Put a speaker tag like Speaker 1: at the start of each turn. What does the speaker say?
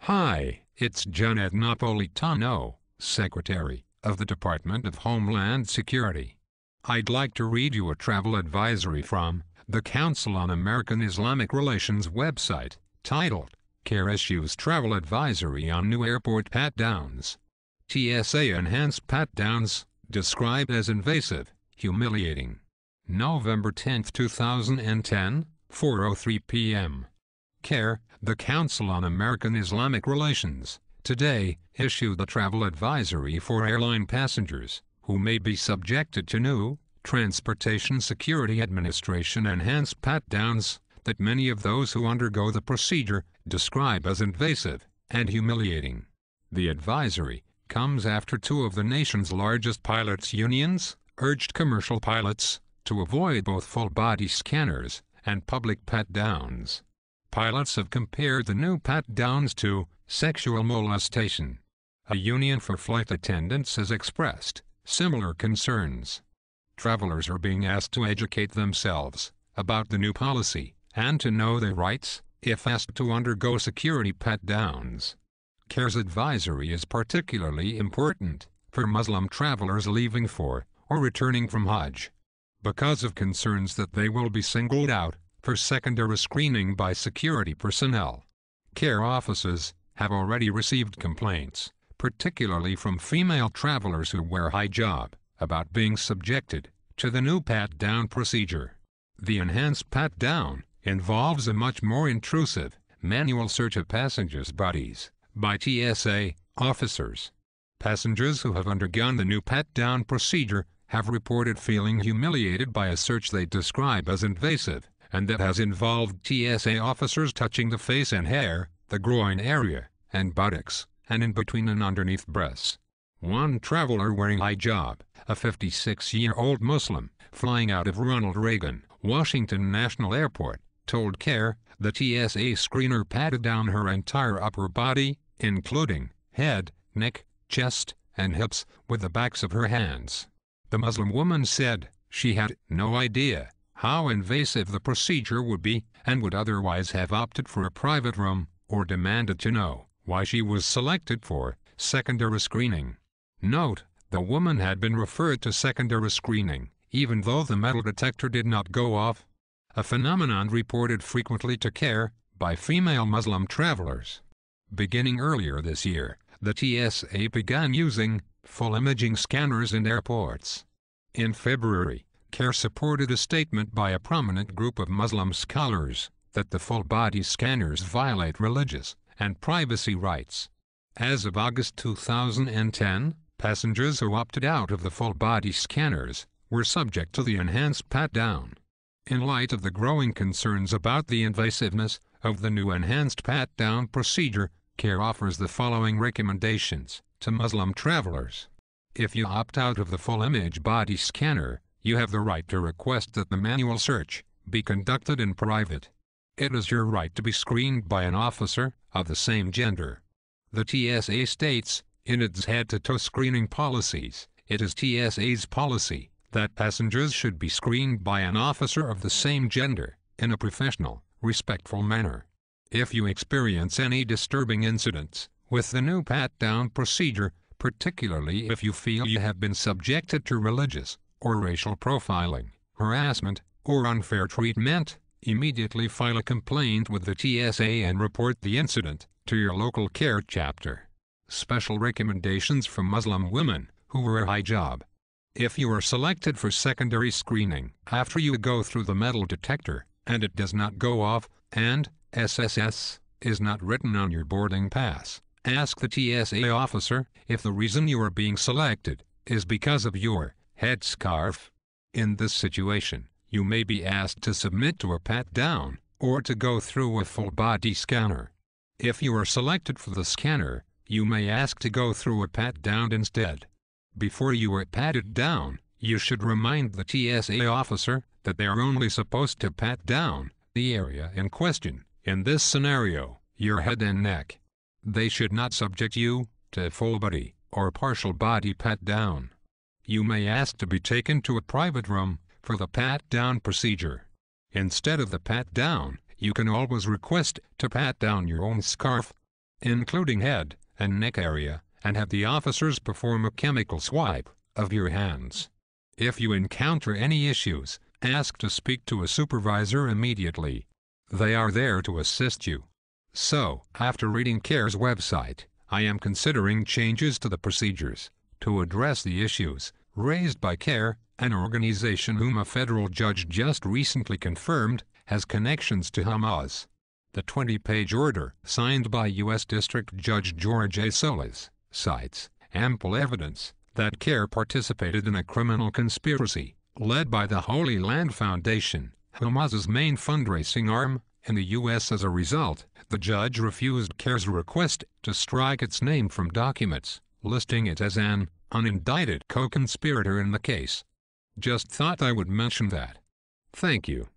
Speaker 1: Hi, it's Janet Napolitano, Secretary of the Department of Homeland Security. I'd like to read you a travel advisory from the Council on American-Islamic Relations website, titled, CAIR Issues Travel Advisory on New Airport Pat-Downs. TSA Enhanced Pat-Downs, described as invasive, humiliating. November 10, 2010, 4:03 p.m. CAIR, the Council on American-Islamic Relations, today issued a travel advisory for airline passengers who may be subjected to new Transportation Security Administration enhanced pat-downs that many of those who undergo the procedure describe as invasive and humiliating. The advisory comes after two of the nation's largest pilots' unions urged commercial pilots to avoid both full-body scanners and public pat-downs. Pilots have compared the new pat-downs to sexual molestation. A union for flight attendants has expressed similar concerns. Travelers are being asked to educate themselves about the new policy and to know their rights if asked to undergo security pat-downs. CAIR's advisory is particularly important for Muslim travelers leaving for or returning from Hajj, because of concerns that they will be singled out for secondary screening by security personnel. CAIR offices have already received complaints, particularly from female travelers who wear hijab, about being subjected to the new pat-down procedure. The enhanced pat-down involves a much more intrusive, manual search of passengers' bodies by TSA officers. Passengers who have undergone the new pat-down procedure have reported feeling humiliated by a search they describe as invasive, and that has involved TSA officers touching the face and hair, the groin area, and buttocks, and in between and underneath breasts. One traveler wearing hijab, a 56-year-old Muslim, flying out of Ronald Reagan, Washington National Airport, told CAIR the TSA screener patted down her entire upper body, including head, neck, chest, and hips, with the backs of her hands. The Muslim woman said she had no idea how invasive the procedure would be and would otherwise have opted for a private room or demanded to know why she was selected for secondary screening. Note, the woman had been referred to secondary screening even though the metal detector did not go off, a phenomenon reported frequently to CAIR by female Muslim travelers. Beginning earlier this year, the TSA began using full imaging scanners in airports. In February, CAIR supported a statement by a prominent group of Muslim scholars that the full-body scanners violate religious and privacy rights. As of August 2010, passengers who opted out of the full-body scanners were subject to the enhanced pat-down. In light of the growing concerns about the invasiveness of the new enhanced pat-down procedure, CAIR offers the following recommendations to Muslim travelers. If you opt out of the full-image body scanner, you have the right to request that the manual search be conducted in private. It is your right to be screened by an officer of the same gender. The TSA states, in its head-to-toe screening policies, it is TSA's policy that passengers should be screened by an officer of the same gender, in a professional, respectful manner. If you experience any disturbing incidents with the new pat-down procedure, particularly if you feel you have been subjected to religious or racial profiling, harassment, or unfair treatment, immediately file a complaint with the TSA and report the incident to your local CAIR chapter. Special recommendations from Muslim women who wear hijab. If you are selected for secondary screening after you go through the metal detector and it does not go off, and SSS is not written on your boarding pass, ask the TSA officer if the reason you are being selected is because of your headscarf. In this situation, you may be asked to submit to a pat-down or to go through a full-body scanner. If you are selected for the scanner, you may ask to go through a pat-down instead. Before you are patted down, you should remind the TSA officer that they are only supposed to pat down the area in question, in this scenario, your head and neck. They should not subject you to full body or partial body pat-down. You may ask to be taken to a private room for the pat-down procedure. Instead of the pat-down, you can always request to pat down your own scarf. including head and neck area, and have the officers perform a chemical swipe of your hands. If you encounter any issues, ask to speak to a supervisor immediately. They are there to assist you. So, after reading CAIR's website, I am considering changes to the procedures to address the issues raised by CAIR, an organization whom a federal judge just recently confirmed has connections to Hamas. The 20-page order, signed by U.S. District Judge George A. Solis, cites ample evidence that CAIR participated in a criminal conspiracy led by the Holy Land Foundation, Hamas's main fundraising arm, in the U.S. As a result, the judge refused CAIR's request to strike its name from documents, listing it as an unindicted co-conspirator in the case. Just thought I would mention that. Thank you.